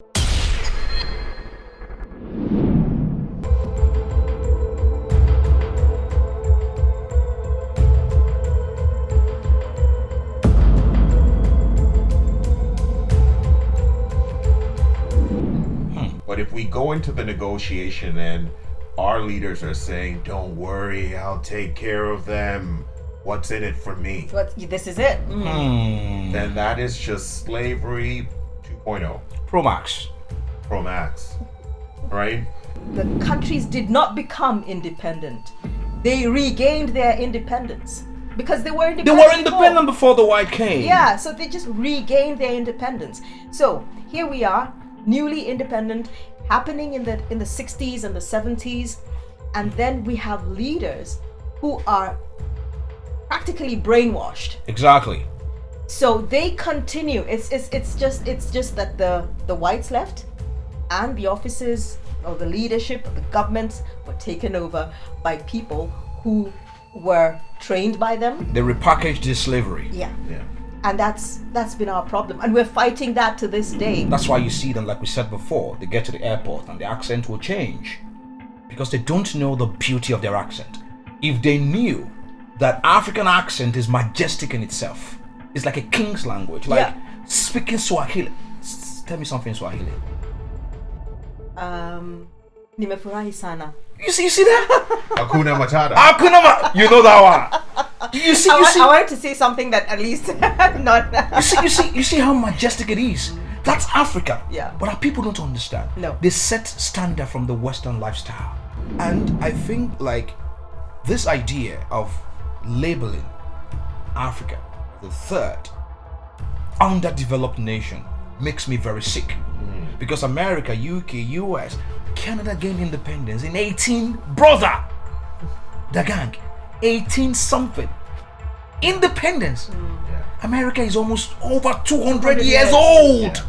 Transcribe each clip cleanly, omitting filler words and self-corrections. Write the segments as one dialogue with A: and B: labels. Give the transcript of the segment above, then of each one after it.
A: But if we go into the negotiation and our leaders are saying, don't worry, I'll take care of them, what's in it for me?
B: This is it.
A: Then that is just slavery 2.0.
C: Pro Max.
A: Pro Max. Right?
B: The countries did not become independent. They regained their independence. Because they were independent.
C: They were independent before the white came.
B: Yeah, so they just regained their independence. So here we are, newly independent, happening in the 60s and the 70s, and then we have leaders who are practically brainwashed.
C: Exactly.
B: So they continue. It's just that the whites left, and the offices or the leadership of the governments were taken over by people who were trained by them.
C: They repackaged this slavery.
B: Yeah.
A: Yeah.
B: And that's been our problem, and we're fighting that to this day.
C: That's why you see them, like we said before, they get to the airport and the accent will change because they don't know the beauty of their accent. If they knew that African accent is majestic in itself, it's like a king's language, like speaking Swahili. Tell me something in Swahili.
B: Nimefurahi sana.
C: You see that?
A: Hakuna Matata.
C: You know that one. You see.
B: I wanted to say something that at least not.
C: You see how majestic it is. That's Africa.
B: Yeah.
C: But our people don't understand.
B: No.
C: They set standard from the Western lifestyle, and I think like this idea of labeling Africa the third underdeveloped nation makes me very sick. Because America, UK, US, Canada gained independence in 18 something. Independence.
A: Yeah.
C: America is almost over 200 years old.
A: Yeah.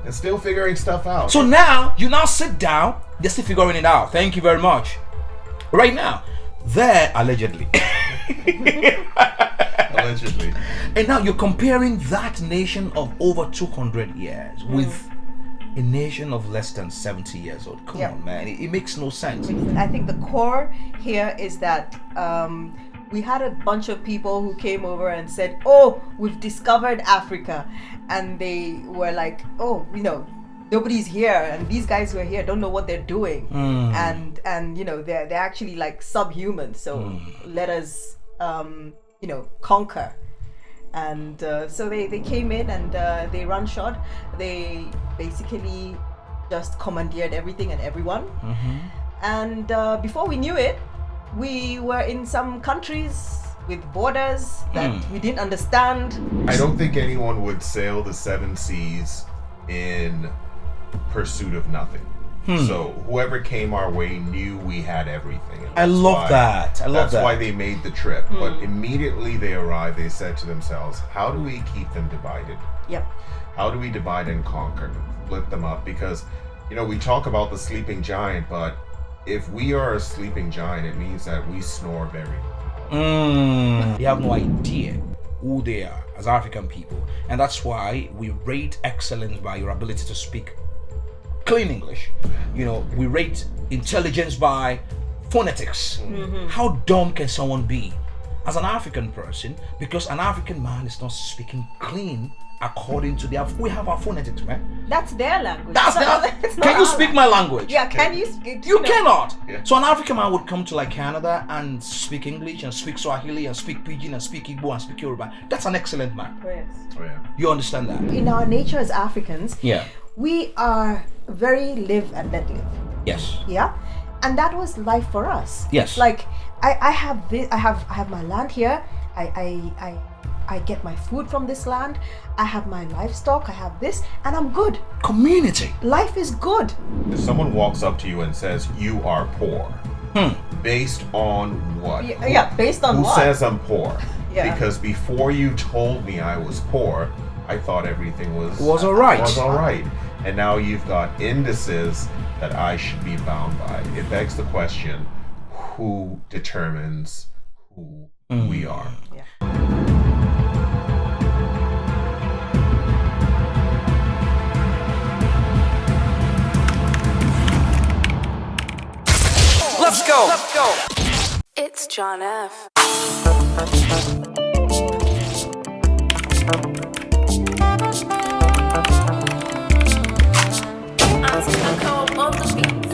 A: And still figuring stuff out.
C: So now, you now sit down, they're still figuring it out. Thank you very much. Right now, they're allegedly.
A: Allegedly.
C: And now you're comparing that nation of over 200 years with a nation of less than 70 years old. Come on, man. It makes no sense.
B: I think the core here is that we had a bunch of people who came over and said, "Oh, we've discovered Africa," and they were like, "Oh, nobody's here, and these guys who are here don't know what they're doing, and they're actually like subhuman. So let us conquer." And so they came in and they run shot. They basically just commandeered everything and everyone. And before we knew it, we were in some countries with borders that we didn't understand.
A: I don't think anyone would sail the seven seas in pursuit of nothing. So whoever came our way knew we had everything.
C: I love that.
A: That's why they made the trip. But immediately they arrived, they said to themselves, how do we keep them divided?
B: Yep.
A: How do we divide and conquer? Split them up? Because, we talk about the sleeping giant, but if we are a sleeping giant, it means that we snore very loud.
C: They have no idea who they are as African people. And that's why we rate excellence by your ability to speak clean English. We rate intelligence by phonetics. How dumb can someone be as an African person? Because an African man is not speaking clean according to we have our phonetics, man.
B: That's their language.
C: Can you speak my language?
B: Yeah, can you speak?
C: You cannot.
A: Yeah.
C: So an African man would come to like Canada and speak English and speak Swahili and speak Pidgin and speak Igbo and speak Yoruba. That's an excellent man.
B: Yes.
A: Oh, yeah.
C: You understand that?
B: In our nature as Africans,
C: Yeah.
B: we are very live and let live.
C: Yes.
B: Yeah, and that was life for us.
C: Yes.
B: Like I have this. I have my land here. I get my food from this land. I have my livestock. I have this, and I'm good.
C: Community.
B: Life is good.
A: If someone walks up to you and says, you are poor, based on what?
B: Based on
A: Who
B: what?
A: says I'm poor?
B: Yeah.
A: Because before you told me I was poor, I thought everything was
C: all right.
A: Was all right. And now you've got indices that I should be bound by. It begs the question, who determines who we are?
B: Yeah.
D: It's John F. On the beat.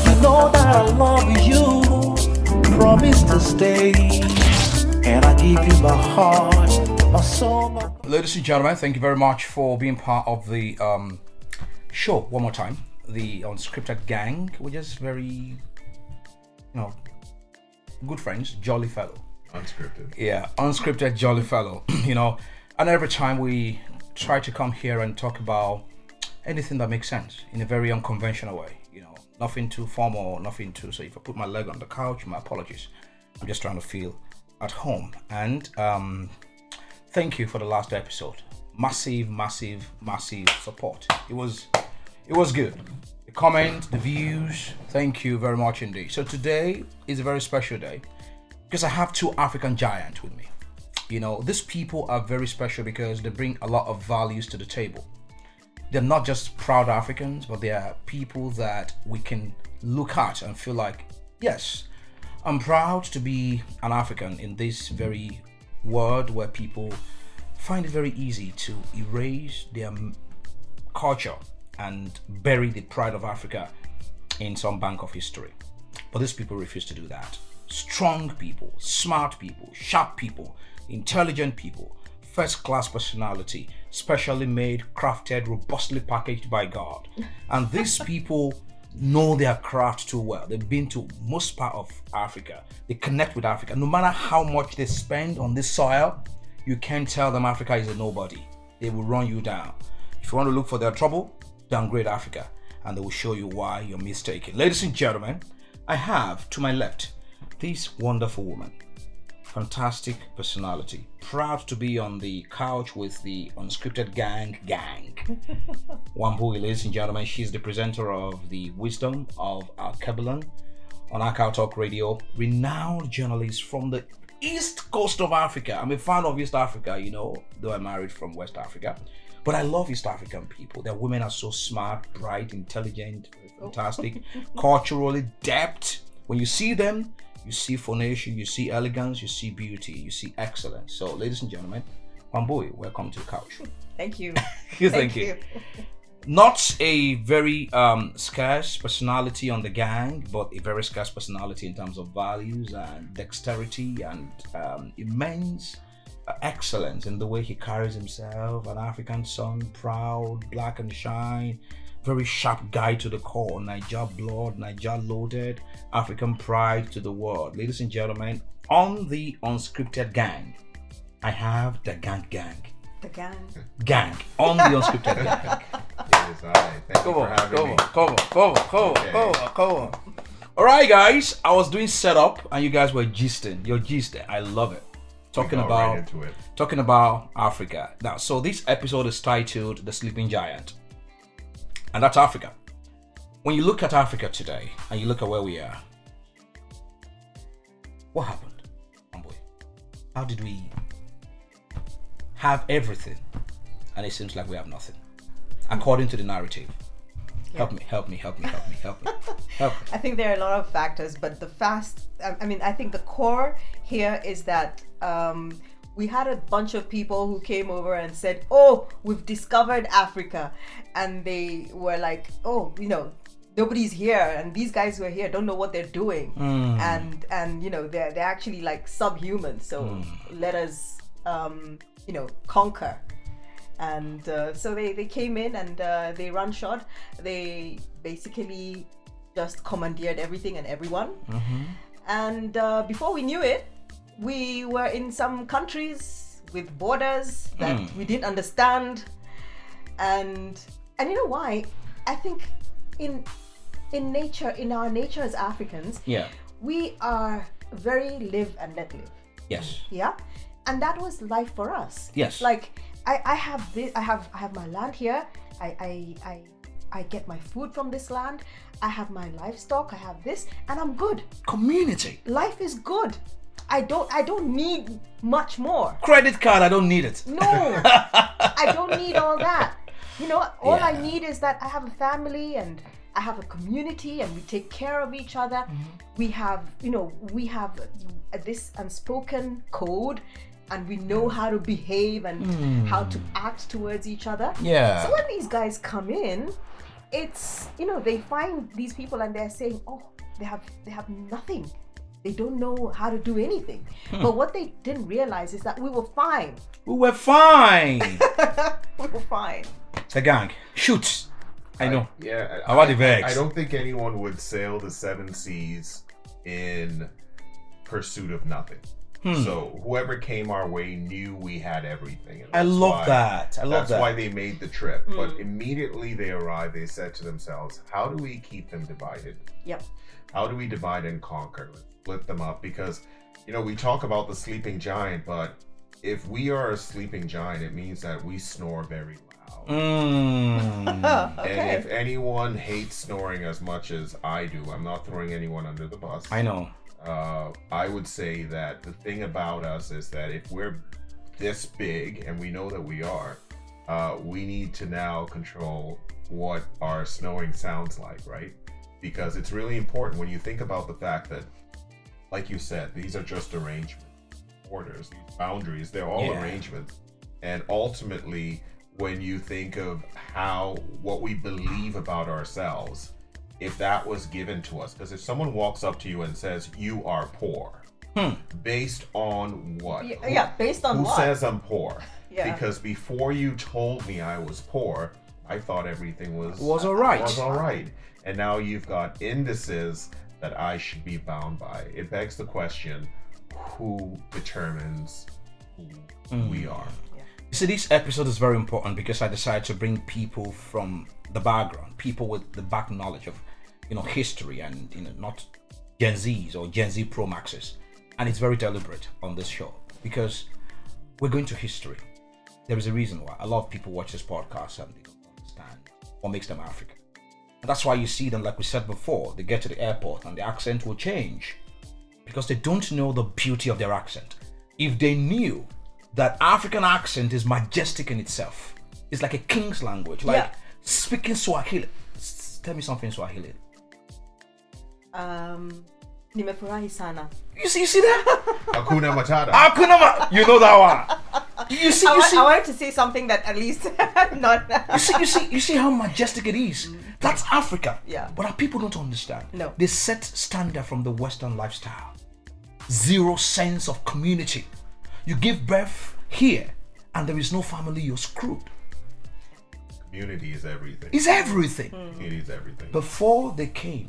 E: You know that I love you, promise to stay, and I give you my heart, my soul, my...
C: Ladies and gentlemen, thank you very much for being part of the show one more time. The Unscripted Gang. We're just very, good friends, jolly fellow.
A: Unscripted.
C: Yeah, unscripted, jolly fellow. And every time we try to come here and talk about anything that makes sense in a very unconventional way. Nothing too formal, nothing too. So if I put my leg on the couch, my apologies. I'm just trying to feel at home. And thank you for the last episode. Massive support. It was good. The comments, the views, thank you very much indeed. So today is a very special day because I have two African giants with me. These people are very special because they bring a lot of values to the table. They're not just proud Africans, but they are people that we can look at and feel like, yes, I'm proud to be an African in this very world where people find it very easy to erase their culture and bury the pride of Africa in some bank of history. But these people refuse to do that. Strong people, smart people, sharp people, intelligent people, first-class personality, specially made, crafted, robustly packaged by God. And these people know their craft too well. They've been to most part of Africa. They connect with Africa. No matter how much they spend on this soil, you can't tell them Africa is a nobody. They will run you down. If you want to look for their trouble, downgrade Africa, and they will show you why you're mistaken. Ladies and gentlemen, I have to my left this wonderful woman. Fantastic personality. Proud to be on the couch with the Unscripted Gang. Wambui, ladies and gentlemen, she's the presenter of the Wisdom of Alkebulan on Akal Talk Radio. Renowned journalist from the East Coast of Africa. I'm a fan of East Africa, though I married from West Africa. But I love East African people. Their women are so smart, bright, intelligent, fantastic, culturally depth. When you see them, you see phonation, you see elegance, you see beauty, you see excellence. So, ladies and gentlemen, Wambui, welcome to the couch.
B: Thank you.
C: Thank you. Not a very scarce personality on the gang, but a very scarce personality in terms of values and dexterity and immense excellence in the way he carries himself. An African son, proud, black and shine. Very sharp guy to the core, Niger blood, Niger loaded, African pride to the world. Ladies and gentlemen, on the Unscripted Gang, I have the gang.
B: The gang.
C: Gang, on the Unscripted Gang.
A: Yes, thank you for having me.
C: Come on. All right, guys, I was doing setup and you guys were gisting. You're gisting. I love it. Talking about Africa. Now, so this episode is titled The Sleeping Giant. And that's Africa. When you look at Africa today and you look at where we are, what happened? How did we have everything and it seems like we have nothing? According to the narrative. Yeah. Help me.
B: I think there are a lot of factors, but I think the core here is that we had a bunch of people who came over and said, oh, we've discovered Africa. And they were like, oh, nobody's here. And these guys who are here don't know what they're doing. And they're actually like subhuman. So let us, conquer. And so they came in and they run shot. They basically just commandeered everything and everyone. Mm-hmm. And before we knew it, we were in some countries with borders that we didn't understand, and you know why? I think in our nature as Africans, we are very live and let live.
C: Yes.
B: Yeah, and that was life for us.
C: Yes.
B: Like I have this. I have my land here. I get my food from this land. I have my livestock. I have this, and I'm good.
C: Community.
B: Life is good. I don't need much more.
C: Credit card, I don't need it.
B: No, I don't need all that. All I
C: Yeah.
B: need is that I have a family and I have a community and we take care of each other. We have this unspoken code and we know how to behave and how to act towards each other.
C: Yeah.
B: So when these guys come in, it's, they find these people and they're saying, oh, they have nothing. They don't know how to do anything. But what they didn't realize is that we were fine.
C: We were fine.
B: We were fine.
C: The gang. Shoot. I know.
A: Yeah.
C: How about the vegs?
A: I don't think anyone would sail the seven seas in pursuit of nothing. So whoever came our way knew we had everything. And
C: I
A: that's
C: love
A: why-
C: that. I love
A: That's
C: that.
A: why they made the trip. But immediately they arrived, they said to themselves, how do we keep them divided?
B: Yep.
A: How do we divide and conquer? Split them up? Because, we talk about the sleeping giant, but if we are a sleeping giant, it means that we snore very loud.
B: Okay.
A: And if anyone hates snoring as much as I do, I'm not throwing anyone under the bus.
C: I know.
A: I would say that the thing about us is that if we're this big, and we know that we are, we need to now control what our snoring sounds like, right? Because it's really important when you think about the fact that, like you said, these are just arrangements, borders, these boundaries, they're all
C: Yeah.
A: arrangements. And ultimately, when you think of what we believe about ourselves, if that was given to us, because if someone walks up to you and says, you are poor, based on what?
B: Yeah, based on
A: Who
B: what?
A: says I'm poor?
B: Yeah.
A: Because before you told me I was poor, I thought everything was
C: all right.
A: Was all right. And now you've got indices that I should be bound by. It begs the question, who determines who we are?
C: You see, this episode is very important because I decided to bring people from the background, people with the back knowledge of, history and, not Gen Zs or Gen Z Pro Maxes. And it's very deliberate on this show because we're going to history. There is a reason why a lot of people watch this podcast and they don't understand what makes them African. And that's why you see them, like we said before, they get to the airport and the accent will change because they don't know the beauty of their accent. If they knew that African accent is majestic in itself, it's like a king's language, like speaking Swahili. Tell me something in Swahili.
B: Nimefurahi sana.
C: You see that?
A: Hakuna Matata.
C: You know that one. You see.
B: I wanted to say something that at least not.
C: You see how majestic it is. That's Africa.
B: Yeah.
C: But our people don't understand.
B: No.
C: They set standard from the Western lifestyle. Zero sense of community. You give birth here, and there is no family. You're screwed.
A: Community is everything.
C: It's everything.
A: Community is everything.
C: Before they came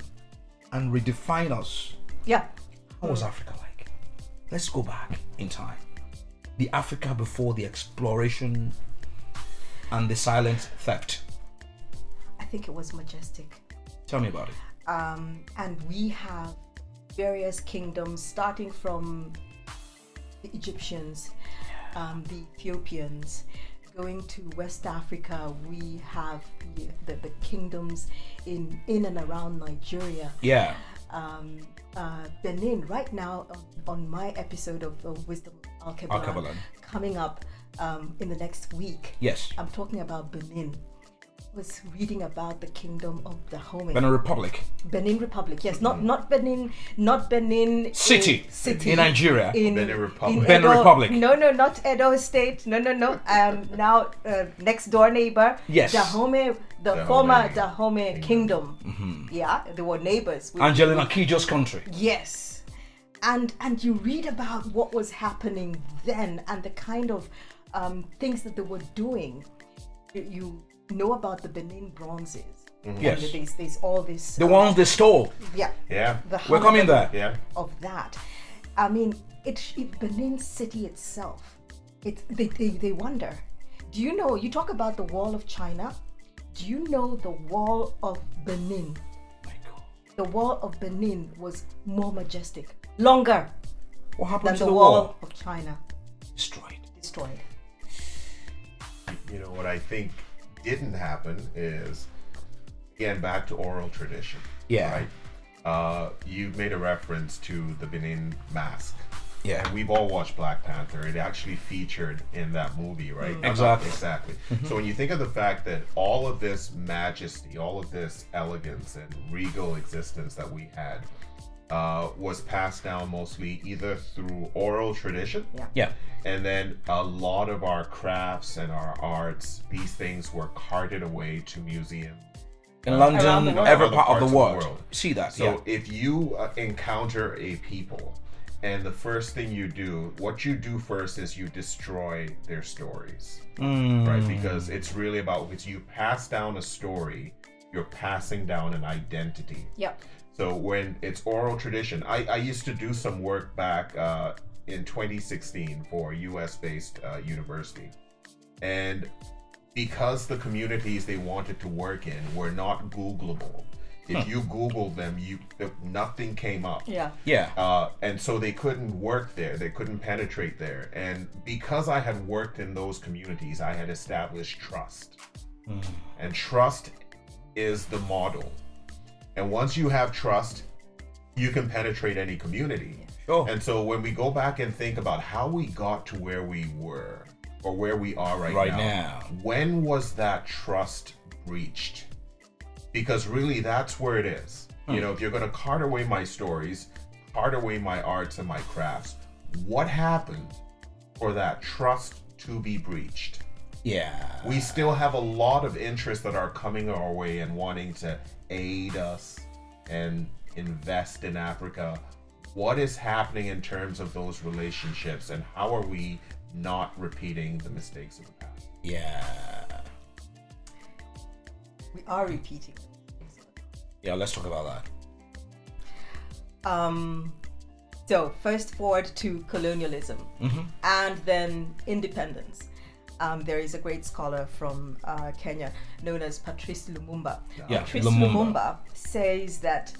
C: and redefined us,
B: Yeah.
C: what was Africa like? Let's go back in time. The Africa before the exploration and the silent theft.
B: I think it was majestic.
C: Tell me about it.
B: And we have various kingdoms starting from the Egyptians, the Ethiopians, going to West Africa. We have the kingdoms in and around Nigeria.
C: Yeah.
B: Benin, right now on my episode of Wisdom Al-Kabalan, coming up in the next week.
C: Yes.
B: I'm talking about Benin. I was reading about the kingdom of Dahomey.
C: Benin Republic.
B: Benin Republic, yes, not Benin
C: City.
B: City
C: In Nigeria.
A: Benin Republic.
C: Benin
B: Edo.
C: Republic.
B: No, not Edo State. No. Now next door neighbor.
C: Yes.
B: Dahomey, the
A: Dahomey.
B: former Dahomey kingdom. Yeah, they were neighbors.
C: Angelina Kijo's country.
B: Yes, and you read about what was happening then and the kind of things that they were doing. You know about the Benin bronzes.
C: Yes.
B: And there's all this.
C: The ones they stole.
B: Yeah.
A: Yeah.
B: The
C: We're coming there.
A: Yeah.
B: of that. I mean, it Benin City itself. They wonder. Do you know? You talk about the Wall of China. Do you know the Wall of Benin?
C: My God.
B: The Wall of Benin was more majestic, longer
C: What happened
B: than
C: to
B: the
C: the
B: Wall
C: wall?
B: of China.
C: Destroyed.
B: Destroyed.
A: What I think didn't happen is, again, back to oral tradition.
C: Yeah.
A: Right. You've made a reference to the Benin mask.
C: Yeah.
A: And we've all watched Black Panther. It actually featured in that movie, right?
C: Exactly.
A: Exactly. So when you think of the fact that all of this majesty, all of this elegance and regal existence that we had was passed down mostly either through oral tradition,
C: Yeah.
A: and then a lot of our crafts and our arts, these things were carted away to museums.
C: In
B: Around
C: London,
B: the world.
C: every
A: Other
C: part of
A: parts
C: the world. See that?
A: So if you encounter a people, and the first thing you do, what you do first is you destroy their stories, right? Because it's really about, if you pass down a story, you're passing down an identity.
B: Yep.
A: So when it's oral tradition, I used to do some work back in 2016 for a US-based university. And because the communities they wanted to work in were not Googleable, if you Googled them, nothing came up.
B: Yeah.
C: Yeah.
A: And so they couldn't work there, they couldn't penetrate there. And because I had worked in those communities, I had established trust. And trust is the model. And once you have trust, you can penetrate any community.
C: Sure.
A: And so when we go back and think about how we got to where we were, or where we are right now, when was that trust breached? Because really that's where it is. You know, if you're going to cart away my stories, cart away my arts and my crafts, what happened for that trust to be breached?
C: Yeah.
A: We still have a lot of interests that are coming our way and wanting to aid us and invest in Africa. What is happening in terms of those relationships, and how are we not repeating the mistakes of the past?
C: Yeah.
B: We are repeating.
C: Yeah, let's talk about that.
B: So first forward to colonialism and then independence. There is a great scholar from Kenya known as Patrice Lumumba.
C: Yeah,
B: Patrice
C: Lumumba.
B: Lumumba says that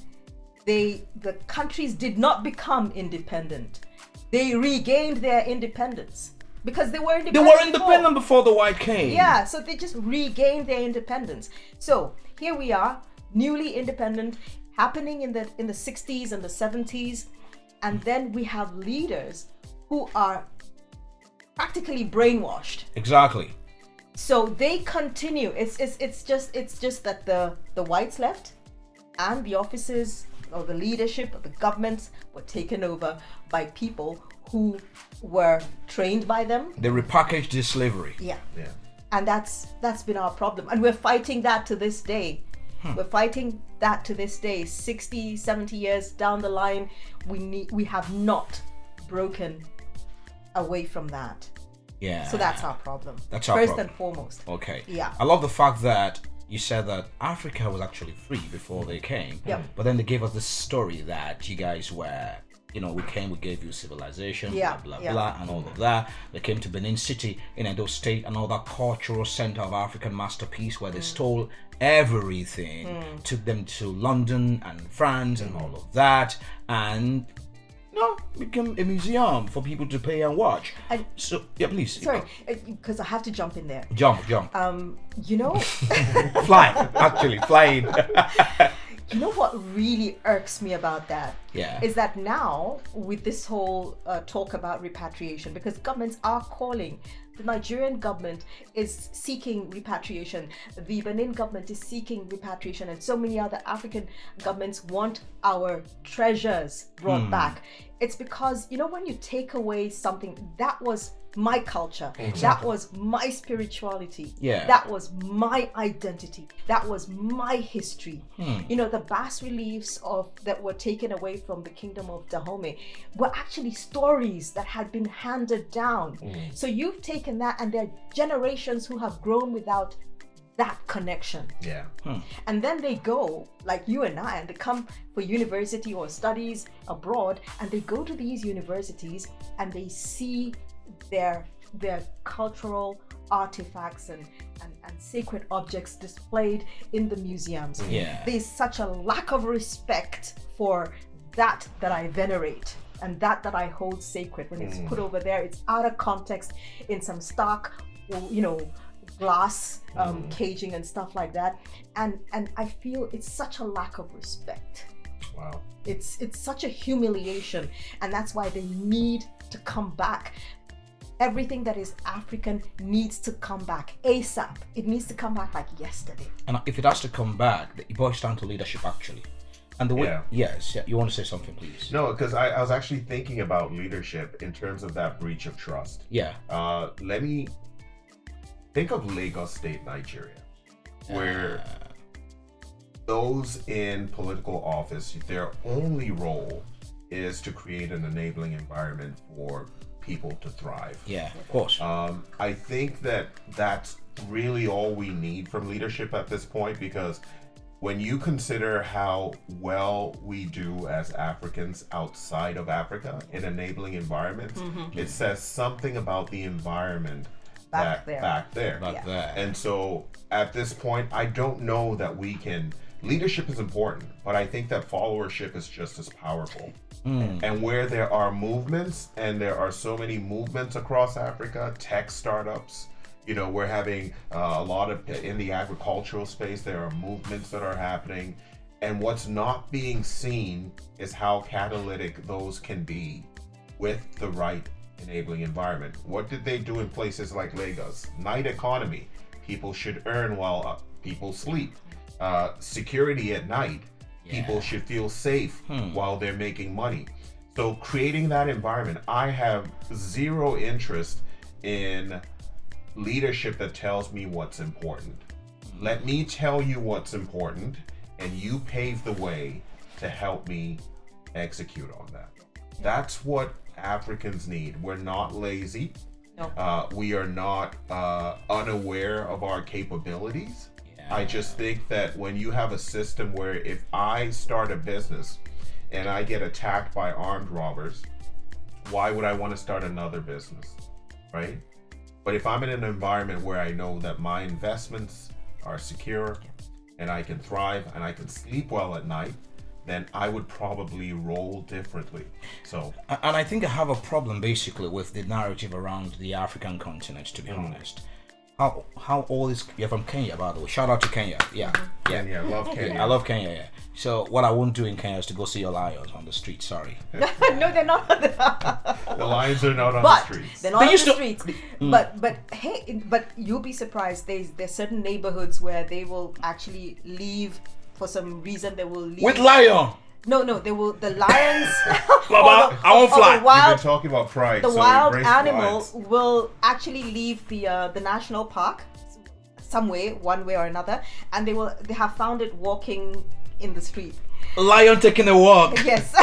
B: the countries did not become independent. They regained their independence because they were
C: They
B: independent.
C: were independent before the white came.
B: Yeah, so they just regained their independence. So here we are, newly independent, happening in the 60s and the 70s, and then we have leaders who are practically brainwashed.
C: Exactly.
B: So they continue. It's just that the whites left, and the offices or the leadership of the governments were taken over by people who were trained by them.
C: They repackaged this slavery.
B: Yeah.
A: Yeah.
B: And that's been our problem, and we're fighting that to this day. We're fighting that to this day. 60, 70 years down the line, we have not broken away from that.
C: Yeah.
B: So that's our problem.
C: That's our
B: first
C: problem.
B: and foremost.
C: Okay.
B: Yeah.
C: I love the fact that you said that Africa was actually free before they came.
B: Yep.
C: But then they gave us this story that you guys were, we gave you civilization,
B: Yeah,
C: blah, blah,
B: yeah.
C: blah, and all of that. They came to Benin City in Edo State, another cultural center of African masterpiece where they stole everything, took them to London and France and all of that, and became a museum for people to pay and watch.
B: And-
C: so, yeah, please.
B: Sorry, because I have to jump in there.
C: Jump.
B: You know,
C: Flying.
B: you know what really irks me about that?
C: Yeah.
B: Is that now with this whole talk about repatriation, because governments are calling. The Nigerian government is seeking repatriation. The Benin government is seeking repatriation, and so many other African governments want our treasures brought back. It's because, when you take away something that was my culture, that was my spirituality,
C: Yeah.
B: that was my identity, that was my history. The bas reliefs that were taken away from the kingdom of Dahomey were actually stories that had been handed down. So you've taken that, and there are generations who have grown without that connection.
A: Yeah.
B: And then they go, like you and I, and they come for university or studies abroad, and they go to these universities and they see their cultural artifacts and sacred objects displayed in the museums.
C: Yeah.
B: There's such a lack of respect for that I venerate and that I hold sacred. When it's put over there, it's out of context in some stock, glass caging and stuff like that. And I feel it's such a lack of respect.
A: Wow.
B: It's such a humiliation, and that's why they need to come back. Everything that is African needs to come back ASAP. It needs to come back like yesterday.
C: And if it has to come back, it boils down to leadership, actually. And the way, you want to say something, please?
A: No, because I was actually thinking about leadership in terms of that breach of trust.
C: Yeah.
A: Let me think of Lagos State, Nigeria, where those in political office, their only role is to create an enabling environment for people to thrive.
C: Yeah, of course.
A: I think that that's really all we need from leadership at this point, because when you consider how well we do as Africans outside of Africa in enabling environments, it says something about the environment back there. And so at this point, I don't know that we can. Leadership is important, but I think that followership is just as powerful. And where there are movements, and there are so many movements across Africa, tech startups, we're having a lot of, in the agricultural space, there are movements that are happening. And what's not being seen is how catalytic those can be with the right enabling environment. What did they do in places like Lagos? Night economy. People should earn while people sleep. Security at night. People should feel safe while they're making money. So creating that environment, I have zero interest in leadership that tells me what's important. Let me tell you what's important, and you pave the way to help me execute on that. That's what Africans need. We're not lazy. No. We are not unaware of our capabilities. I just think that when you have a system where if I start a business and I get attacked by armed robbers, why would I want to start another business, right? But if I'm in an environment where I know that my investments are secure and I can thrive and I can sleep well at night, then I would probably roll differently. So,
C: and I think I have a problem basically with the narrative around the African continent, to be honest. How all this, you're from Kenya, by the way. Shout out to Kenya.
A: Kenya, love Kenya.
C: I love Kenya, yeah. So what I won't do in Kenya is to go see your lions on the street, sorry.
B: No, they're not.
A: The lions are not on the streets.
B: They're not on the streets. But you'll be surprised. There's certain neighborhoods where they will actually leave for some reason. They will leave.
C: With lion!
B: No, they will. The lions.
C: Baba, I won't fly.
A: We've been talking about pride.
B: The
A: so
B: wild
A: embrace
B: animal
A: lions.
B: will actually leave the national park, some way, one way or another, and they have found it walking in the street.
C: Lion taking a walk.
B: Yes.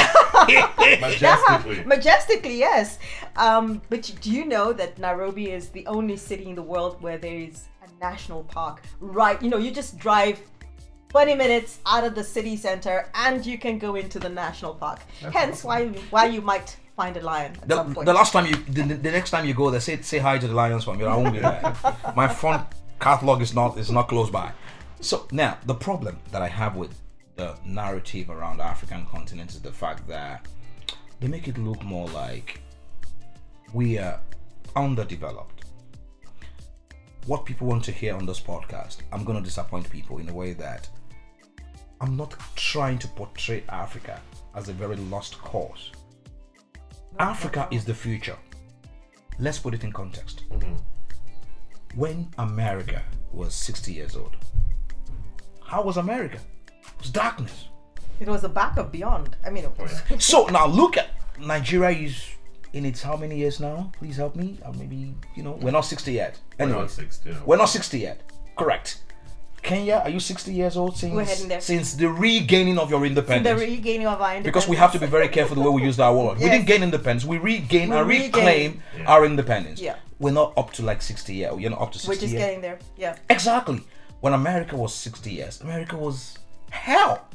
B: Majestically, yes. But do you know that Nairobi is the only city in the world where there is a national park? Right. You just drive 20 minutes out of the city center and you can go into the national park. Hence why you might find a lion at some point.
C: The last time the next time you go there, say hi to the lions for me. I won't be there. My front catalog is not close by. So now the problem that I have with the narrative around the African continent is the fact that they make it look more like we are underdeveloped. What people want to hear on this podcast, I'm going to disappoint people in a way that I'm not trying to portray Africa as a very lost cause. Africa is the future. Let's put it in context. When America was 60 years old, how was America? It was darkness.
B: It was the back of beyond. I mean, it was.
C: So now look at Nigeria is in its how many years now? Please help me. Maybe, we're not 60 yet. Anyway, we're not 60 yet. Correct. Kenya, are you 60 years old
B: We're heading there.
C: since the regaining of your independence?
B: The regaining of our independence.
C: Because we have to be very careful the way we use that word.
B: Yes.
C: We didn't gain independence. We regain and reclaim our independence.
B: Yeah.
C: We're not up to like 60 years. You're not up to 60 years.
B: We're just getting there. Yeah.
C: Exactly. When America was 60 years, America was hell.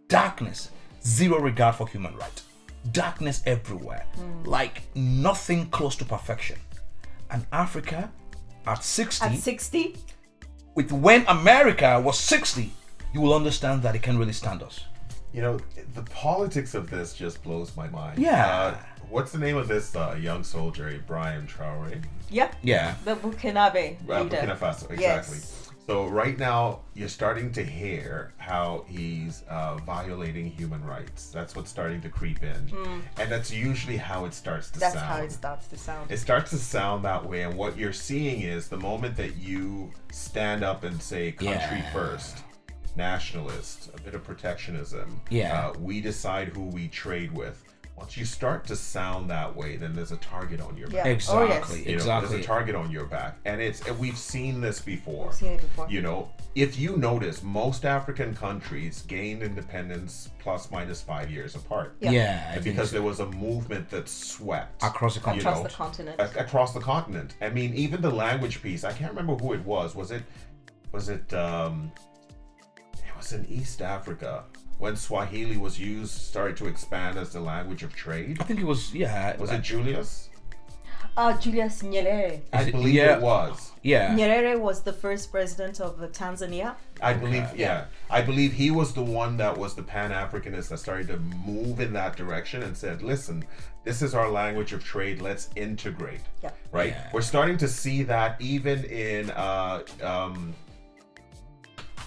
C: Darkness. Zero regard for human rights. Darkness everywhere. Like nothing close to perfection. And Africa at 60.
B: At 60?
C: With when America was 60, you will understand that it can really stand us.
A: The politics of this just blows my mind.
C: Yeah.
A: What's the name of this young soldier, Ibrahim Traore?
B: Yeah.
C: Yeah.
B: The Burkinabe leader.
A: Burkina Faso, exactly.
B: Yes.
A: So right now, you're starting to hear how he's violating human rights. That's what's starting to creep in, and that's usually how it starts to
B: That's
A: sound.
B: how it starts to sound.
A: It starts to sound that way, and what you're seeing is the moment that you stand up and say "country first," nationalist, a bit of protectionism. We decide who we trade with. Once you start to sound that way, then there's a target on your back.
C: Exactly.
A: You know,
C: Exactly.
A: there's a target on your back, and we've seen this before.
B: We've seen it before.
A: You know, if you notice, most African countries gained independence plus minus 5 years apart.
C: I think
A: Because
C: so.
A: there was a movement that swept
C: Across the country.
B: Across the continent.
A: across the continent. I mean, even the language piece. I can't remember who it was. Was it? It was in East Africa when Swahili was started to expand as the language of trade.
C: I think it was,
A: Was it Julius?
B: Julius Nyerere.
A: I believe it was.
B: Nyerere was the first president of Tanzania.
A: I believe, I believe he was the one that was the Pan-Africanist that started to move in that direction and said, listen, this is our language of trade, let's integrate. Right? We're starting to see that even in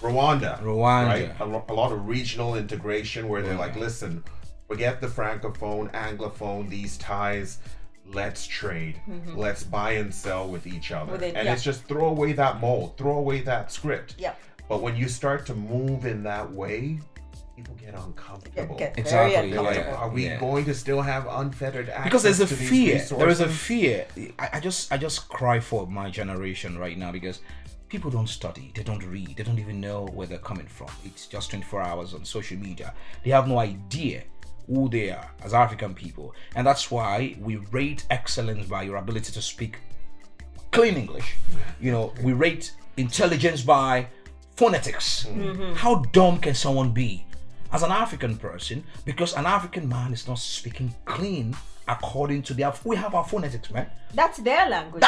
A: Rwanda. Right? A lot of regional integration where they're like, listen, forget the Francophone, Anglophone, these ties. Let's trade. Let's buy and sell with each other. It's just throw away that mold, throw away that script. But when you start to move in that way, people get uncomfortable.
C: Exactly.
A: They're like, are we going to still have unfettered access
C: Because there's a
A: to these
C: fear.
A: resources?
C: There is a fear. I just cry for my generation right now because people don't study, they don't read, they don't even know where they're coming from. It's just 24 hours on social media. They have no idea who they are as African people, and that's why we rate excellence by your ability to speak clean English. You know, we rate intelligence by phonetics. How dumb can someone be as an African person because an African man is not speaking clean according to we have our phonetics, man.
B: That's their language.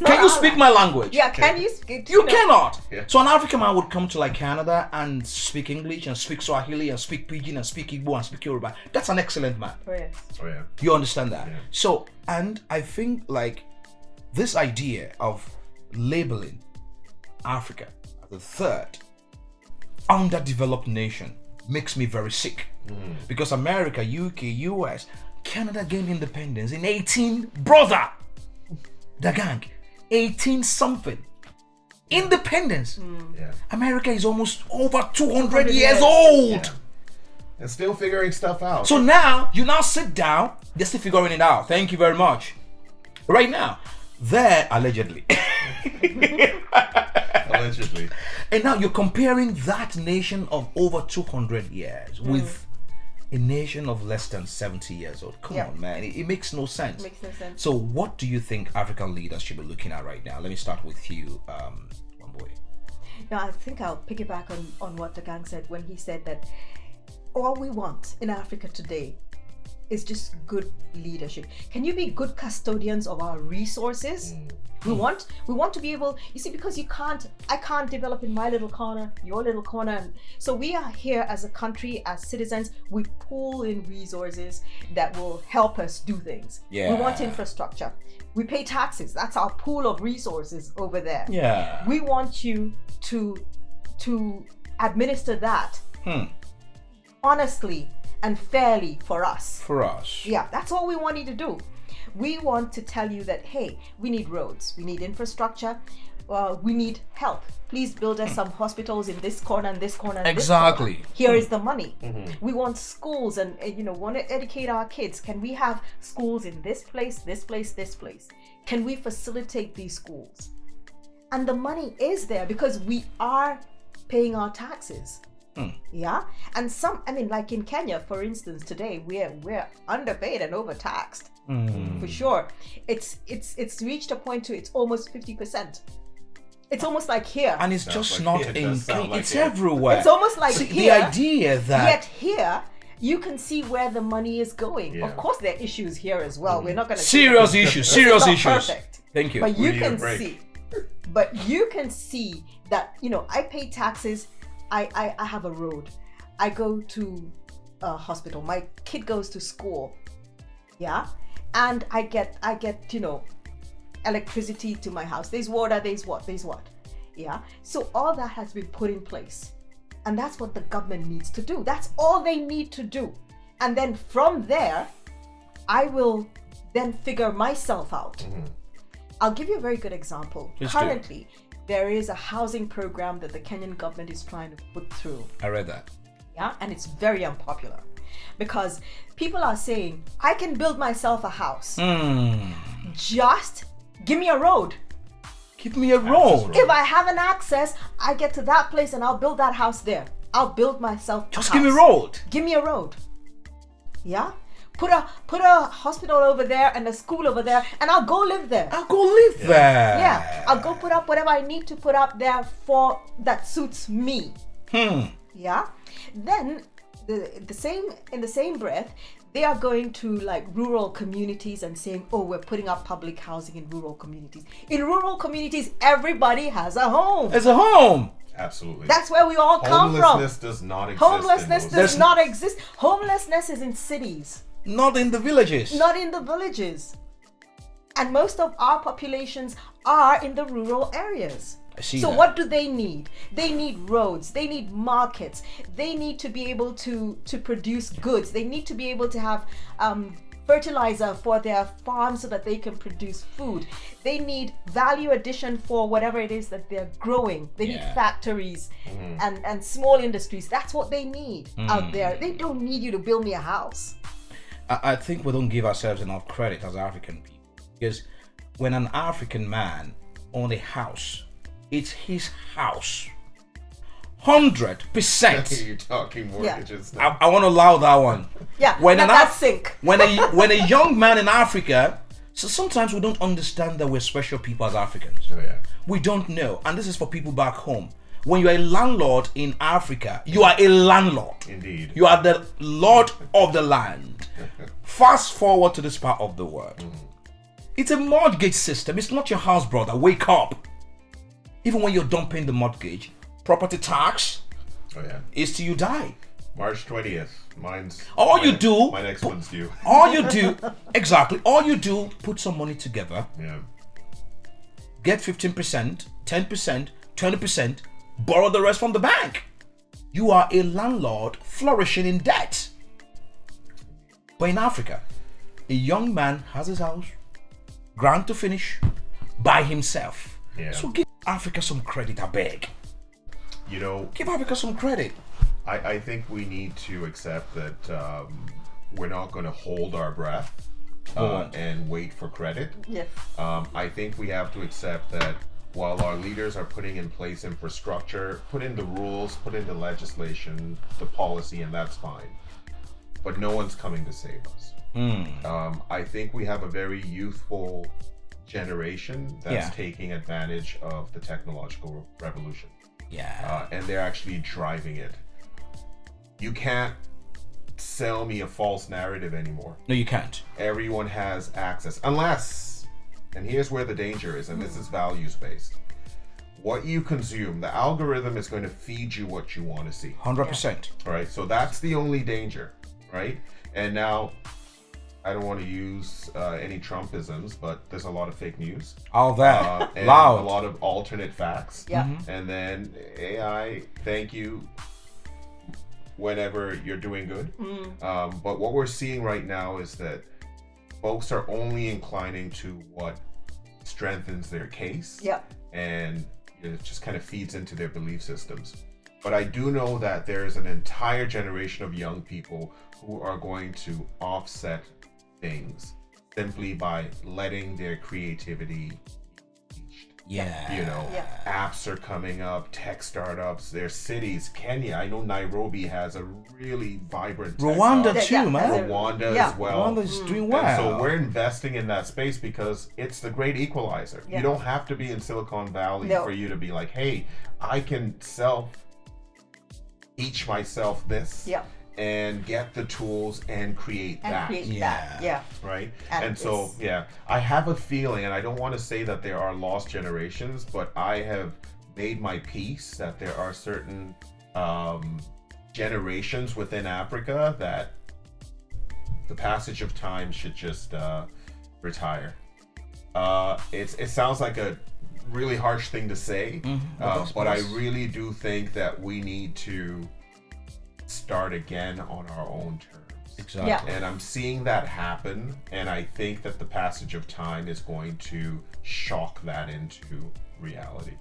C: Can you speak my language?
B: Can you speak?
C: You cannot. So an African man would come to like Canada and speak English and speak Swahili and speak Pidgin and speak Igbo and speak Yoruba. That's an excellent man.
A: Oh yeah.
C: You understand that? So, and I think like this idea of labeling Africa as a third underdeveloped nation makes me very sick. Because America, UK, US, Canada gained independence in 18 something. Independence. America is almost over 200 years old.
A: And still figuring stuff out.
C: So now, you now sit down, they're still figuring it out. Thank you very much. Right now, they're allegedly.
A: Allegedly.
C: And now you're comparing that nation of over 200 years with a nation of less than 70 years old. Come on, man. It makes no sense.
B: It makes no sense.
C: So what do you think African leaders should be looking at right now? Let me start with you, Wambui.
B: Now, I think I'll piggyback on what the gang said when he said that all we want in Africa today is just good leadership. Can you be good custodians of our resources? We want to be able, you see, because I can't develop in my little corner, your little corner. And so we are here as a country, as citizens, we pull in resources that will help us do things. We want infrastructure. We pay taxes. That's our pool of resources over there. We want you to administer that honestly and fairly for us. Yeah, that's all we want you to do. We want to tell you that, hey, we need roads, we need infrastructure, we need help. Please build us some hospitals in this corner and this corner and
C: Exactly.
B: this corner. Here is the money. We want schools and want to educate our kids. Can we have schools in this place, this place, this place? Can we facilitate these schools? And the money is there because we are paying our taxes. Yeah, and like in Kenya, for instance, today we're underpaid and overtaxed. For sure. It's reached a point to it's almost 50%. It's almost like here.
C: And it's just
A: like
C: not
A: it does sound like
C: it's
A: it.
C: everywhere.
B: It's almost like
C: See,
B: here.
C: the idea that
B: Yet here you can see where the money is going. Of course there are issues here as well. We're not gonna
C: serious issues.
B: Perfect.
C: Thank you.
B: But
A: We
B: you
A: need a
B: can
A: break.
B: see that, I pay taxes. I have a road. I go to a hospital. My kid goes to school. Yeah. And I get electricity to my house. There's water, there's what. Yeah. So all that has been put in place. And that's what the government needs to do. That's all they need to do. And then from there, I will then figure myself out. I'll give you a very good example.
C: Please do.
B: Currently, there is a housing program that the Kenyan government is trying to put through.
C: I read that.
B: Yeah, and it's very unpopular because people are saying, I can build myself a house. Just give me a road.
C: Give me a road.
B: If I have an access, I get to that place and I'll build that house there. I'll build myself a
C: Just
B: house.
C: give me a road.
B: Give me a road. Yeah? Put a hospital over there and a school over there and I'll go live there.
C: I'll go live there.
B: Yeah, I'll go put up whatever I need to put up there for that suits me. Yeah. Then in the same breath, they are going to like rural communities and saying, oh, we're putting up public housing in rural communities. In rural communities, everybody has a home.
C: It's a home.
A: Absolutely.
B: That's where we all come from.
A: Homelessness does not exist.
B: Homelessness does not exist. Homelessness is in cities,
C: Not in the villages.
B: not in the villages. And most of our populations are in the rural areas.
C: I see
B: So
C: that.
B: what do they need? They need roads, they need markets, they need to be able to produce goods, they need to be able to have fertilizer for their farms so that they can produce food. They need value addition for whatever it is that they're growing. They need factories and small industries. That's what they need out there. They don't need you to build me a house.
C: I think we don't give ourselves enough credit as African people, because when an African man owns a house, it's his house. 100%.
A: You're talking mortgages now.
C: I want to allow that one.
B: Yeah,
C: When
B: let
C: an
B: that sink.
C: when a young man in Africa, so sometimes we don't understand that we're special people as Africans.
A: Oh, yeah.
C: We don't know, and this is for people back home. When you're a landlord in Africa, you are a landlord.
A: Indeed.
C: You are the lord of the land. Fast forward to this part of the world. It's a mortgage system. It's not your house, brother. Wake up. Even when you're done paying the mortgage, property tax
A: Oh, yeah.
C: is till you die.
A: March 20th. My next one's due.
C: All you do, exactly, all you do, put some money together,
A: Yeah.
C: get 15%, 10%, 20%, borrow the rest from the bank. You are a landlord flourishing in debt. But in Africa, a young man has his house, ground to finish, by himself.
A: Yeah.
C: So give Africa some credit, I beg.
A: You know,
C: Give Africa some credit.
A: I think we need to accept that we're not going to hold our breath and wait for credit.
B: Yes.
A: I think we have to accept that while our leaders are putting in place infrastructure, put in the rules, put in the legislation, the policy, and that's fine. But no one's coming to save us. I think we have a very youthful generation that's taking advantage of the technological revolution.
C: Yeah.
A: And they're actually driving it. You can't sell me a false narrative anymore.
C: No, you can't.
A: Everyone has access, unless, and here's where the danger is, and this is values based. What you consume, the algorithm is going to feed you what you want to see.
C: 100%.
A: All right, so that's the only danger, right? And now, I don't want to use any Trumpisms, but there's a lot of fake news.
C: All that.
A: And
C: Loud.
A: a lot of alternate facts.
B: Yeah.
A: And then AI, thank you whenever you're doing good. But what we're seeing right now is that folks are only inclining to what strengthens their case.
B: Yeah.
A: And it just kind of feeds into their belief systems. But I do know that there's an entire generation of young people who are going to offset things simply by letting their creativity
C: Yeah.
A: you know,
B: Yeah.
A: apps are coming up, tech startups, there's cities. Kenya, I know Nairobi has a really vibrant tech
C: Rwanda
A: hub.
C: too,
B: Yeah,
C: man.
A: Rwanda
B: Yeah.
A: as well.
C: Rwanda's doing
A: And
C: well.
A: so we're investing in that space because it's the great equalizer.
B: Yeah.
A: You don't have to be in Silicon Valley
B: No.
A: for you to be like, hey, I can teach myself this
B: Yeah.
A: and get the tools and create
B: And
A: that.
B: create
C: Yeah.
B: that. Yeah.
A: Right?
B: And
A: And so,
B: it's-
A: yeah, I have a feeling, and I don't want to say that there are lost generations, but I have made my peace that there are certain generations within Africa that the passage of time should just retire. It sounds like a really harsh thing to say, but I really do think that we need to start again on our own terms.
C: Exactly.
B: Yeah.
A: And I'm seeing that happen, and I think that the passage of time is going to shock that into reality.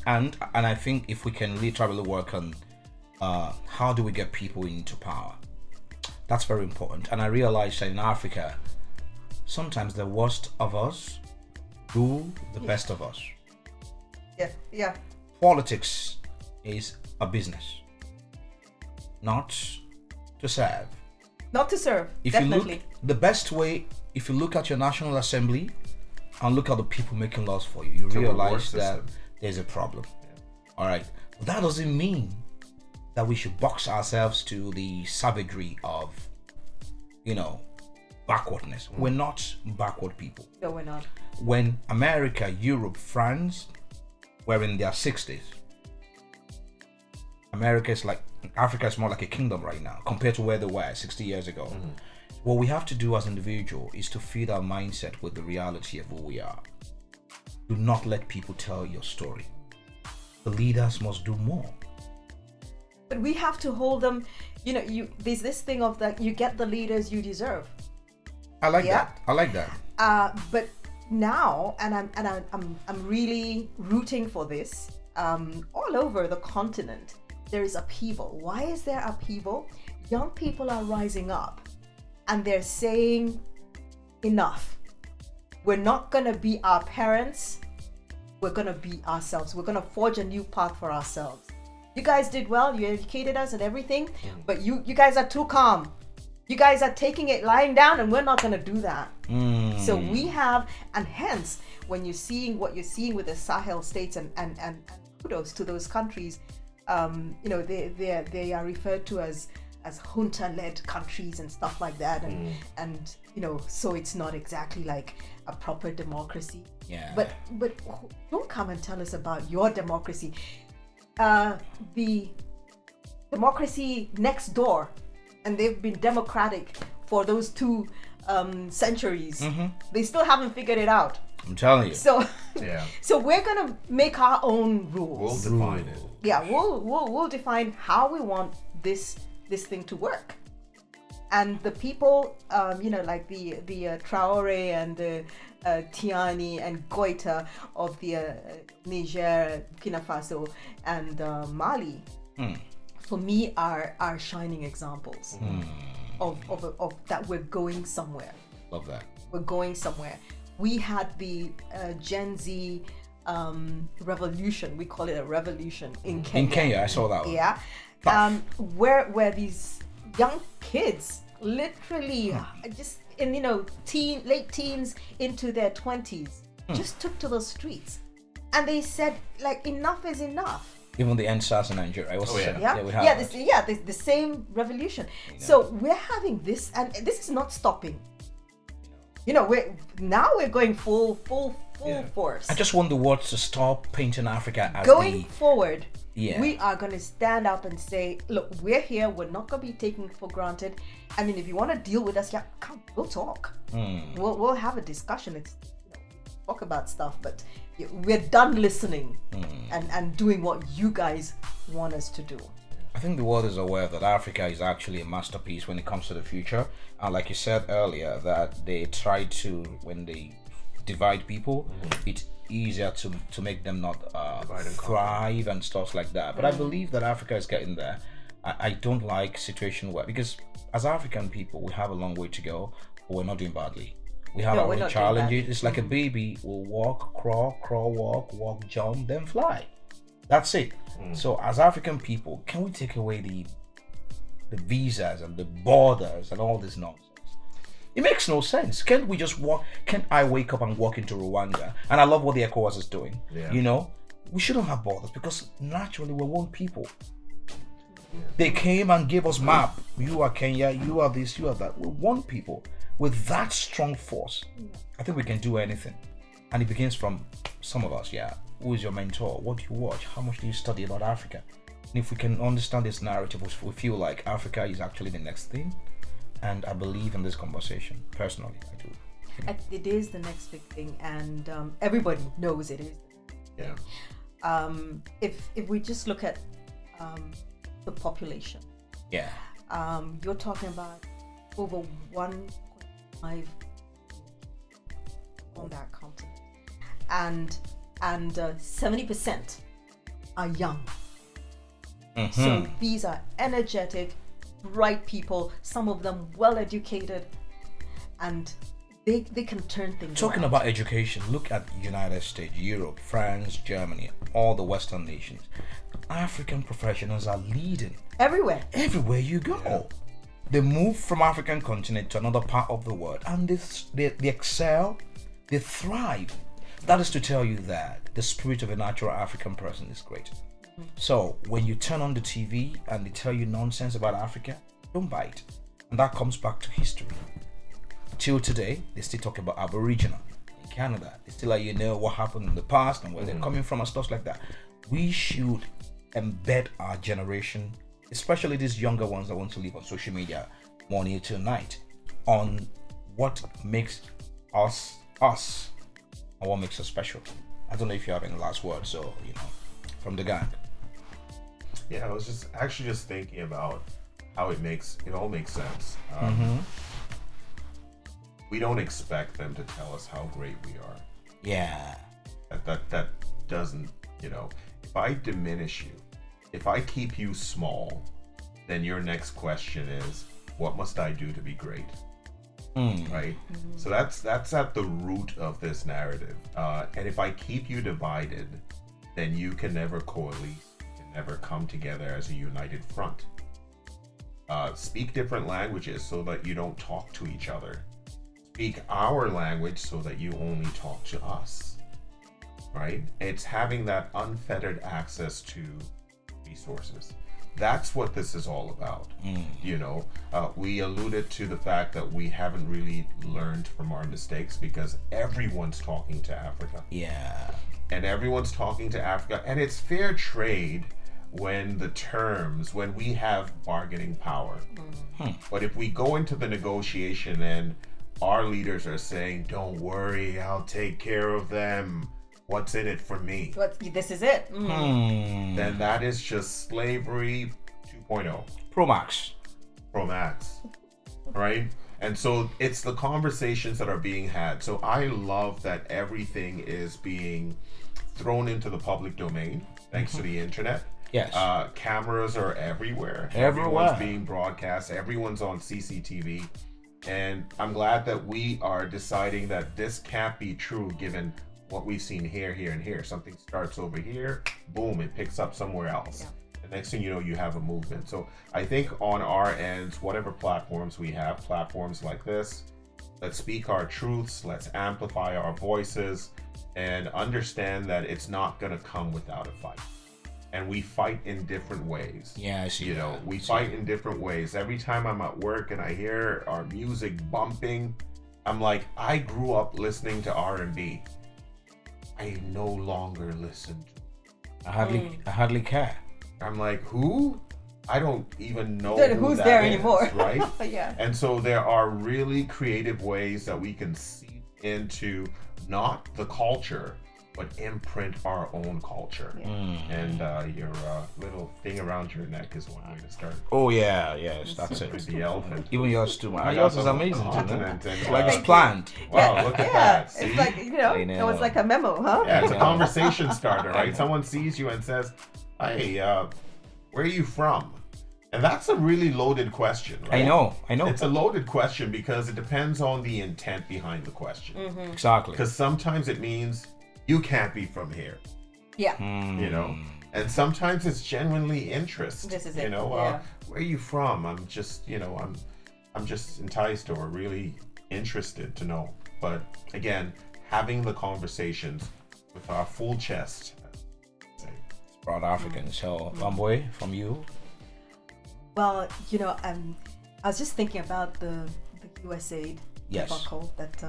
C: And I think if we can literally work on how do we get people into power, that's very important. And I realized that in Africa, sometimes the worst of us do the best of us.
B: Yeah.
C: Politics is a business, not to serve.
B: Not to serve.
C: If
B: definitely.
C: you look, the best way, if you look at your National Assembly and look at the people making laws for you, you
A: a reward
C: realize that
A: system.
C: there's a problem. All right. But that doesn't mean that we should box ourselves to the savagery of, backwardness. We're not backward people.
B: No, we're not.
C: When America, Europe, France were in their 60s, Africa is more like a kingdom right now compared to where they were 60 years ago. What we have to do as individuals is to feed our mindset with the reality of who we are. Do not let people tell your story. The leaders must do more.
B: But we have to hold them. There's this thing of that you get the leaders you deserve.
C: I like
B: Yeah.
C: that. I like that.
B: But now, and I'm really rooting for this. All over the continent, there is upheaval. Why is there upheaval? Young people are rising up, and they're saying, enough. We're not gonna be our parents. We're gonna be ourselves. We're gonna forge a new path for ourselves. You guys did well. You educated us and everything, but you guys are too calm. You guys are taking it lying down, and we're not gonna do that. So we have, and hence, when you're seeing what you're seeing with the Sahel states, and kudos to those countries, they are referred to as junta-led countries and stuff like that, and so it's not exactly like a proper democracy.
C: Yeah.
B: But don't come and tell us about your democracy. The democracy next door, and they've been democratic for those 2 centuries. They still haven't figured it out.
C: I'm telling you.
B: So
A: Yeah.
B: so we're gonna make our own rules.
A: We'll define it.
B: Yeah, we'll define how we want this thing to work. And the people, like the Traore and the Tiani and Goita of the Niger, Burkina Faso, and Mali, for me, are shining examples of that we're going somewhere.
C: Love that.
B: We're going somewhere. We had the Gen Z revolution. We call it a revolution in Kenya.
C: In Kenya, I saw that one.
B: Yeah. Where these young kids literally just in late teens into their 20s just took to the streets, and they said, like, enough is enough.
C: Even the NSAS in Nigeria. I was
A: Oh, yeah.
B: Yeah,
C: we have
B: the same revolution. So we're having this, and this is not stopping. We're going full force.
C: I just want the words to stop painting Africa as
B: Going forward,
C: Yeah.
B: we are going to stand up and say, look, we're here. We're not going to be taken for granted. I mean, if you want to deal with us, come, we'll talk. We'll have a discussion. It's talk about stuff, but we're done listening and doing what you guys want us to do.
C: I think the world is aware that Africa is actually a masterpiece when it comes to the future. And like you said earlier, that they try to, when they divide people, it's easier to make them not thrive and stuff like that. But I believe that Africa is getting there. I don't like situation where, because as African people, we have a long way to go, but we're not doing badly. We have our own challenges. It's like a baby will walk, crawl, walk, jump, then fly. That's it. So as African people, can we take away the visas and the borders and all this nonsense? It makes no sense. Can't we just walk? Can't I wake up and walk into Rwanda? And I love what the ECOWAS is doing.
A: Yeah.
C: We shouldn't have borders because naturally we're one people. They came and gave us map. You are Kenya, you are this, you are that. We're one people. With that strong force, I think we can do anything. And it begins from some of us, Who is your mentor? What do you watch? How much do you study about Africa? And if we can understand this narrative, we feel like Africa is actually the next thing. And I believe in this conversation. Personally, I do.
B: It is the next big thing, and everybody knows it is.
A: Yeah.
B: If we just look at the population,
C: Yeah.
B: you're talking about over 1.5 on that continent, and 70% are young. So these are energetic, bright people. Some of them well educated, and they can turn things.
C: Talking
B: around.
C: about education, look at United States, Europe, France, Germany, all the Western nations. African professionals are leading
B: everywhere.
C: everywhere you go.
A: Yeah.
C: They move from African continent to another part of the world, and they excel, they thrive. That is to tell you that the spirit of a natural African person is great. So when you turn on the TV and they tell you nonsense about Africa, don't buy it. And that comes back to history. Till today, they still talk about Aboriginal in Canada. They still let you know what happened in the past and where they're coming from and stuff like that. We should embed our generation, especially these younger ones that want to live on social media morning till night, on what makes us and what makes us special. I don't know if you have any last words, so from the gang.
A: Yeah, I was just thinking about how it all makes sense. We don't expect them to tell us how great we are.
C: Yeah.
A: That doesn't, if I diminish you, if I keep you small, then your next question is, what must I do to be great? Right? So that's at the root of this narrative. And if I keep you divided, then you can never coalesce, you can never come together as a united front. Speak different languages so that you don't talk to each other. Speak our language so that you only talk to us. Right? It's having that unfettered access to resources. That's what this is all about. We alluded to the fact that we haven't really learned from our mistakes because everyone's talking to Africa.
C: Yeah.
A: And everyone's talking to Africa. And it's fair trade when we have bargaining power. But if we go into the negotiation and our leaders are saying, don't worry, I'll take care of them. What's in it for me?
B: This is it.
A: Then that is just slavery 2.0.
C: Pro Max.
A: Right? And so it's the conversations that are being had. So I love that everything is being thrown into the public domain thanks to the internet.
C: Yes.
A: Cameras are everywhere.
C: Everywhere.
A: Everyone's being broadcast. Everyone's on CCTV. And I'm glad that we are deciding that this can't be true given what we've seen here, and here. Something starts over here, boom, it picks up somewhere else. Yeah. The next thing you know, you have a movement. So I think on our ends, whatever platforms we have, platforms like this, let's speak our truths, let's amplify our voices, and understand that it's not going to come without a fight. And we fight in different ways.
C: Yeah, I see.
A: We fight in different ways. Every time I'm at work and I hear our music bumping, I'm like, I grew up listening to R&B. I no longer listen to.
C: I hardly care.
A: I'm like, who? I don't even know
B: who's
A: that
B: there
A: is,
B: anymore.
A: Right?
B: Yeah.
A: And so there are really creative ways that we can see into not the culture, but imprint our own culture.
B: Yeah.
A: And your little thing around your neck is one way to start.
C: Oh yeah, yes, that's it.
A: The elephant.
C: Even yours too, man.
A: I
C: Yours
A: got
C: is
A: the
C: amazing too,
A: continent
C: man.
A: and,
C: It's like it's
A: uh,
C: planned.
A: Wow, look at that. See?
B: It's like,
C: I know.
B: it was like a memo, huh?
A: Yeah, it's a conversation starter, right? Someone sees you and says, hey, where are you from? And that's a really loaded question, right?
C: I know.
A: It's a loaded question because it depends on the intent behind the question.
C: Exactly.
A: Because sometimes it means you can't be from here,
B: Yeah.
A: and sometimes it's genuinely interest.
B: This is it.
A: Where are you from? I'm just, I'm just enticed or really interested to know. But again, having the conversations with our full chest.
C: Proud Africans. So, Wambui, from you.
B: Well, I was just thinking about the USAID
C: Yes.
B: debacle that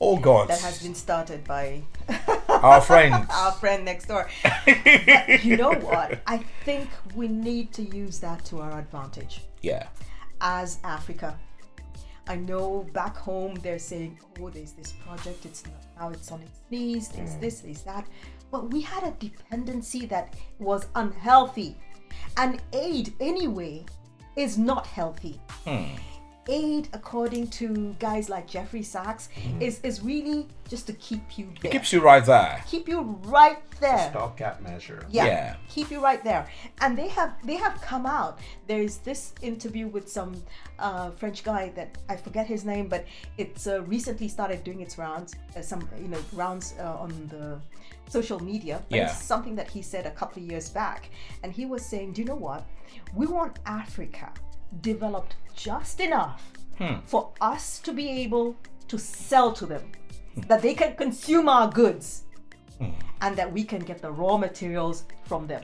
C: Oh God.
B: that has been started by
C: Our friend.
B: our friend next door. But you know what? I think we need to use that to our advantage
C: Yeah.
B: as Africa. I know back home they're saying, oh, there's this project, it's not, now it's on its knees, there's this, there's that. But we had a dependency that was unhealthy. And aid, anyway, is not healthy. Aid, according to guys like Jeffrey Sachs, is really just to keep you there.
C: It keeps you right there.
B: Keep you right there.
A: Stopgap measure.
B: Yeah, keep you right there. And they have come out. There's this interview with some French guy that I forget his name, but it's recently started doing its rounds. Rounds on the social media. But it's something that he said a couple of years back, and he was saying, do you know what? We want Africa developed just enough for us to be able to sell to them, that they can consume our goods, and that we can get the raw materials from them.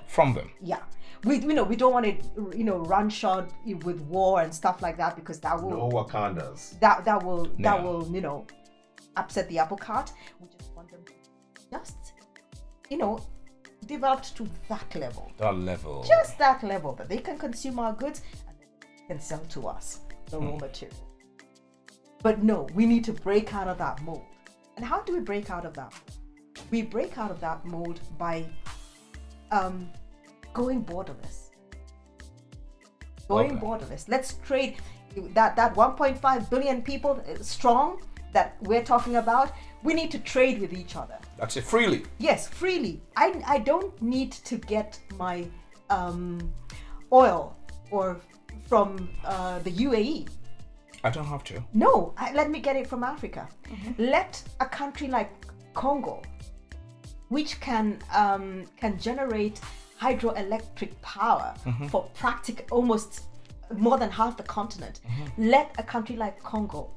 B: Yeah. We don't want to run short with war and stuff like that, because that will
A: No Wakandas.
B: that will upset the apple cart. We just want them to just developed to that level. Just that level, that they can consume our goods and they can sell to us the raw material. But no, we need to break out of that mold. And how do we break out of that mold? We break out of that mold by going borderless. Borderless. Let's trade that 1.5 billion people strong that we're talking about. We need to trade with each other.
C: That's it, freely.
B: Yes, freely. I don't need to get my oil or from the UAE.
C: I don't have to.
B: No, let me get it from Africa. Let a country like Congo, which can generate hydroelectric power for almost more than half the continent. Let a country like Congo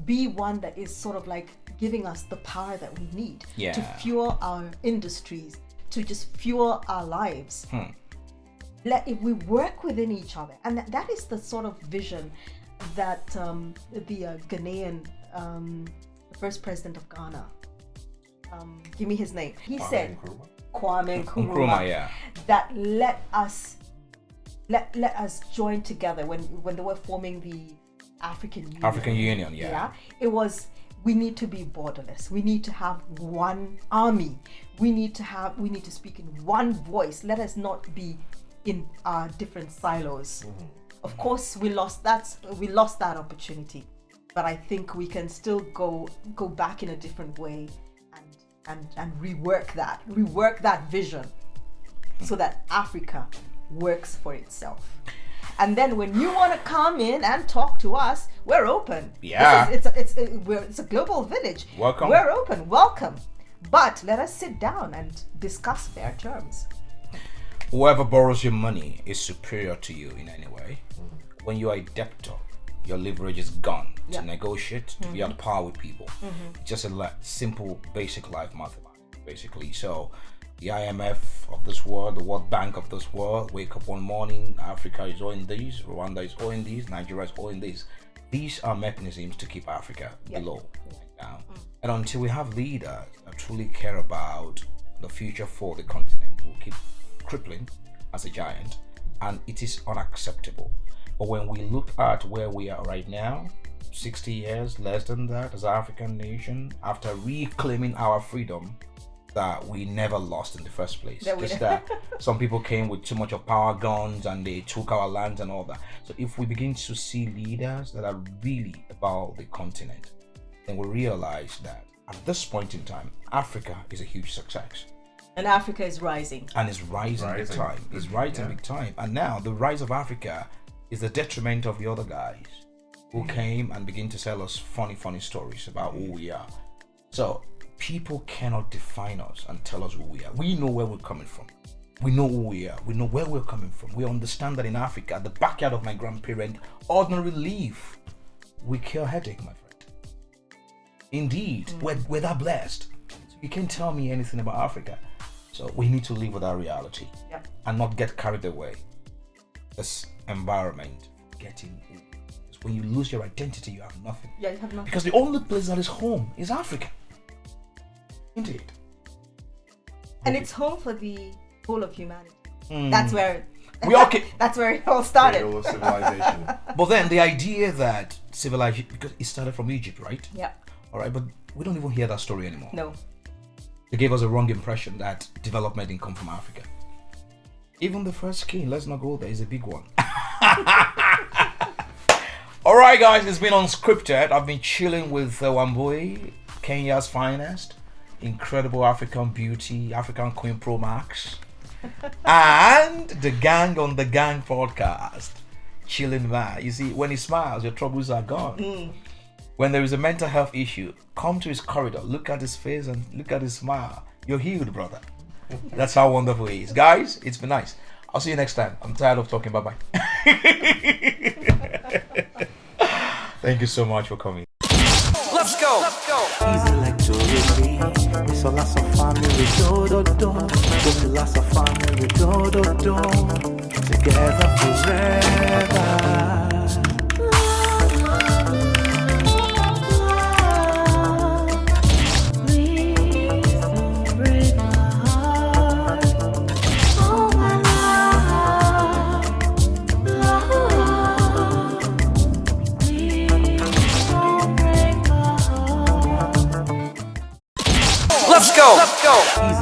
B: be one that is sort of like giving us the power that we need to fuel our industries, to just fuel our lives. If we work within each other, and that is the sort of vision that the Ghanaian, the first president of Ghana, give me his name. He said, Kwame Nkrumah, that let us join together when they were forming the African Union. It was, we need to be borderless. We need to have one army. We need to speak in one voice. Let us not be in our different silos. Of course, we lost that opportunity, but I think we can still go back in a different way and rework that vision so that Africa works for itself. And then when you want to come in and talk to us, we're open.
C: Yeah.
B: It's a global village.
C: Welcome.
B: We're open. Welcome. But let us sit down and discuss fair terms.
C: Whoever borrows your money is superior to you in any way. When you are a debtor, your leverage is gone to negotiate, to be at par with people. Just a simple, basic life mathematics, basically. So the IMF of this world, the World Bank of this world, wake up one morning, Africa is owing these, Rwanda is owing these, Nigeria is owing these. These are mechanisms to keep Africa below. And until we have leaders that truly care about the future for the continent, we'll keep crippling as a giant, and it is unacceptable. But when we look at where we are right now, 60 years, less than that, as an African nation, after reclaiming our freedom that we never lost in the first place. Just that some people came with too much of power guns and they took our lands and all that. So if we begin to see leaders that are really about the continent, then we realize that at this point in time, Africa is a huge success.
B: And Africa is rising.
C: And it's rising big time. It's rising big time. And now the rise of Africa is the detriment of the other guys who came and begin to sell us funny stories about who we are. So people cannot define us and tell us who we are. We know where we're coming from. We know who we are. We know where we're coming from. We understand that in Africa, the backyard of my grandparent, ordinary leaf, we cure headache, my friend. Indeed, we're that blessed. So you can't tell me anything about Africa. So we need to live with our reality and not get carried away. This environment, getting in. When you lose your identity, you have nothing.
B: Yeah, you have nothing.
C: Because the only place that is home is Africa. Indeed.
B: And it's home for the whole of humanity. That's where
C: We all came,
B: That's where it all started.
A: Cradle of civilization.
C: but then the idea that civilization, because it started from Egypt, right?
B: Yeah.
C: All right, but we don't even hear that story anymore.
B: No.
C: They gave us a wrong impression that development didn't come from Africa. Even the first king, let's not go there, is a big one. All right, guys, it's been Unscripted. I've been chilling with Wambui, Kenya's finest, incredible African beauty, African Queen Pro Max, and the Gang on the Gang podcast. Chilling man. You see, when he smiles, your troubles are gone. When there is a mental health issue, come to his corridor, look at his face and look at his smile. You're healed, brother. That's how wonderful he is. Guys, it's been nice. I'll see you next time. I'm tired of talking. Bye-bye. Thank you so much for coming.
D: Let's go.
E: Easy like Jollibee. It's a lots of family, do. Just a lots of family, do. Together forever.
D: Let's go.
E: Easy